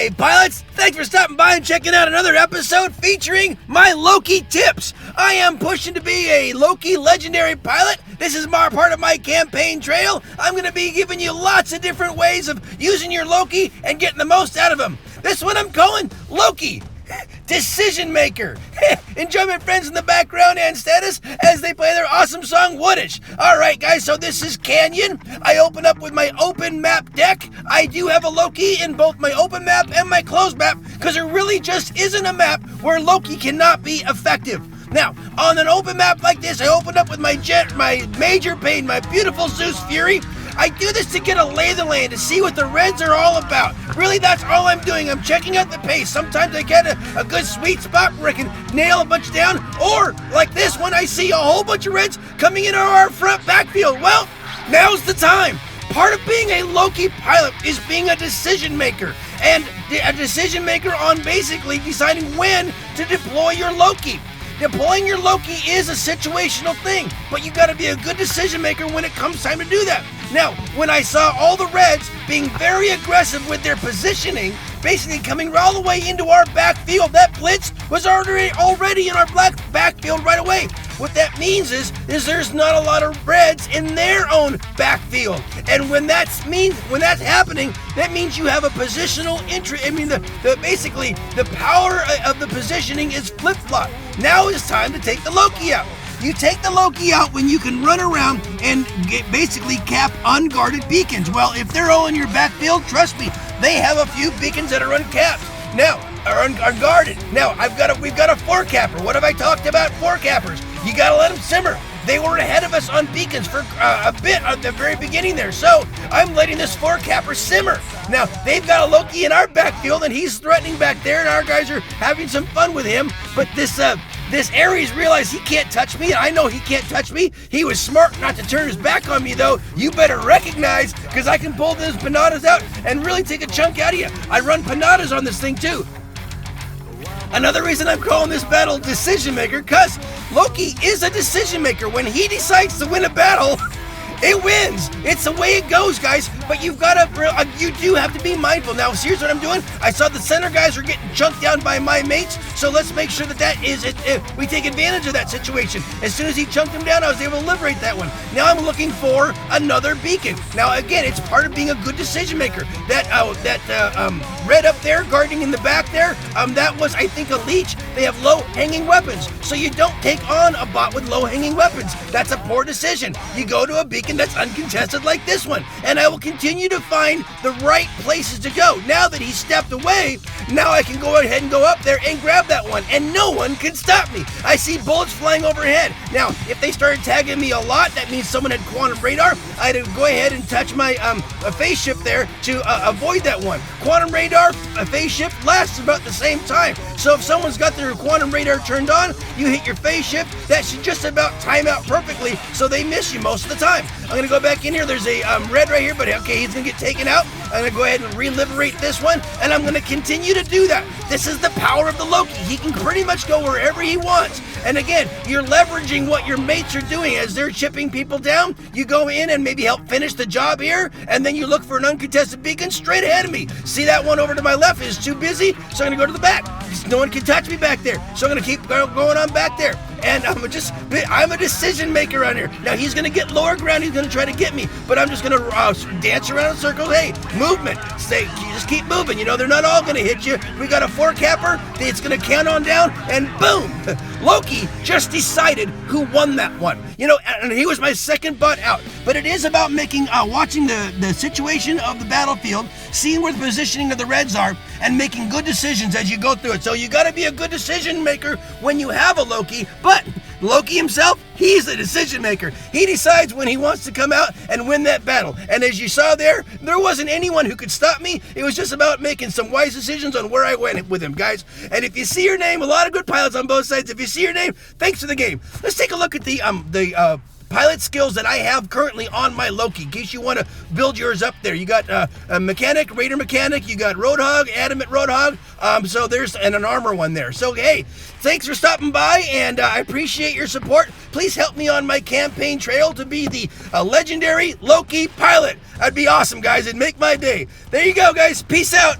Hey pilots, thanks for stopping by and checking out another episode featuring my Loki tips. I am pushing to be a Loki Legendary Pilot. This is part of my campaign trail. I'm going to be giving you lots of different ways of using your Loki and getting the most out of him. This one I'm calling Loki Decision Maker. Enjoy my friends in the background and status as they play their awesome song Woodish. Alright guys, so this is Canyon. I open up with my open map deck. I do have a Loki in both my open map and my closed map because there really just isn't a map where Loki cannot be effective. Now, on an open map like this, I opened up with my major pain, my beautiful Zeus Fury. I do this to get a lay of the land, to see what the reds are all about. Really, that's all I'm doing. I'm checking out the pace. Sometimes I get a good sweet spot where I can nail a bunch down, or like this one, I see a whole bunch of reds coming into our front backfield. Well, now's the time. Part of being a Loki pilot is being a decision maker, and a decision maker on basically deciding when to deploy your Loki. Deploying your Loki is a situational thing, but you gotta be a good decision maker when it comes time to do that. Now, when I saw all the Reds being very aggressive with their positioning, basically coming all the way into our backfield, that blitz was already in our backfield right away. What that means is there's not a lot of Reds in their own backfield. And when that's happening, that means you have a positional interest. I mean, basically the power of the positioning is flip-flop. Now it's time to take the Loki out. You take the Loki out when you can run around and basically cap unguarded beacons. Well, if they're all in your backfield, trust me, they have a few beacons that are uncapped. Now, are unguarded. Now, we've got a four-capper. What have I talked about four-cappers? You gotta let them simmer. They were ahead of us on beacons for a bit at the very beginning there, so I'm letting this four-capper simmer. Now, they've got a Loki in our backfield, and he's threatening back there, and our guys are having some fun with him, but this Ares realized he can't touch me. I know he can't touch me. He was smart not to turn his back on me, though. You better recognize, because I can pull those panadas out and really take a chunk out of you. I run panadas on this thing, too. Another reason I'm calling this battle Decision Maker, because Loki is a decision maker. When he decides to win a battle, it wins. It's the way it goes, guys. But you do have to be mindful. Now, here's what I'm doing. I saw the center guys are getting chunked down by my mates, so let's make sure that is it. We take advantage of that situation. As soon as he chunked him down, I was able to liberate that one. Now I'm looking for another beacon. Now, again, it's part of being a good decision maker. That red up there, guarding in the back there, that was, I think, a leech. They have low-hanging weapons, so you don't take on a bot with low-hanging weapons. That's a poor decision. You go to a beacon that's uncontested like this one, and I will continue to find the right places to go. Now that he's stepped away, now I can go ahead and go up there and grab that one, and no one can stop me. I see bullets flying overhead. Now, if they started tagging me a lot, that means someone had quantum radar. I had to go ahead and touch my phase shift there to avoid that one. Quantum radar, a phase shift lasts about the same time. So if someone's got their quantum radar turned on, you hit your phase shift, that should just about time out perfectly, so they miss you most of the time. I'm going to go back in here. There's a red right here, but okay, he's going to get taken out. I'm going to go ahead and re-liberate this one, and I'm going to continue to do that. This is the power of the Loki. He can pretty much go wherever he wants. And again, you're leveraging what your mates are doing. As they're chipping people down, you go in and maybe help finish the job here, and then you look for an uncontested beacon straight ahead of me. See that one over to my left is too busy, so I'm going to go to the back. No one can touch me back there, so I'm going to keep going on back there. And I'm a decision maker on here. Now he's going to get lower ground. He's going to try to get me, but I'm just going to dance around in circles. Hey, movement. You just keep moving. You know, they're not all going to hit you. We got a four-capper. It's going to count on down, and boom. Loki just decided who won that one. You know, and he was my second butt out. But it is about watching the situation of the battlefield, seeing where the positioning of the Reds are, and making good decisions as you go through it. So you got to be a good decision maker when you have a Loki, but Loki himself, he's the decision maker. He decides when he wants to come out and win that battle. And as you saw there wasn't anyone who could stop me. It was just about making some wise decisions on where I went with him, guys. And if you see your name, a lot of good pilots on both sides. If you see your name, thanks for the game. Let's take a look at the pilot skills that I have currently on my Loki, in case you want to build yours up there. You got a mechanic, raider mechanic, you got roadhog, adamant roadhog, so there's an armor one there. So hey, thanks for stopping by, and I appreciate your support. Please help me on my campaign trail to be the legendary Loki Pilot. That'd be awesome, guys. It'd make my day. There you go, guys. Peace out.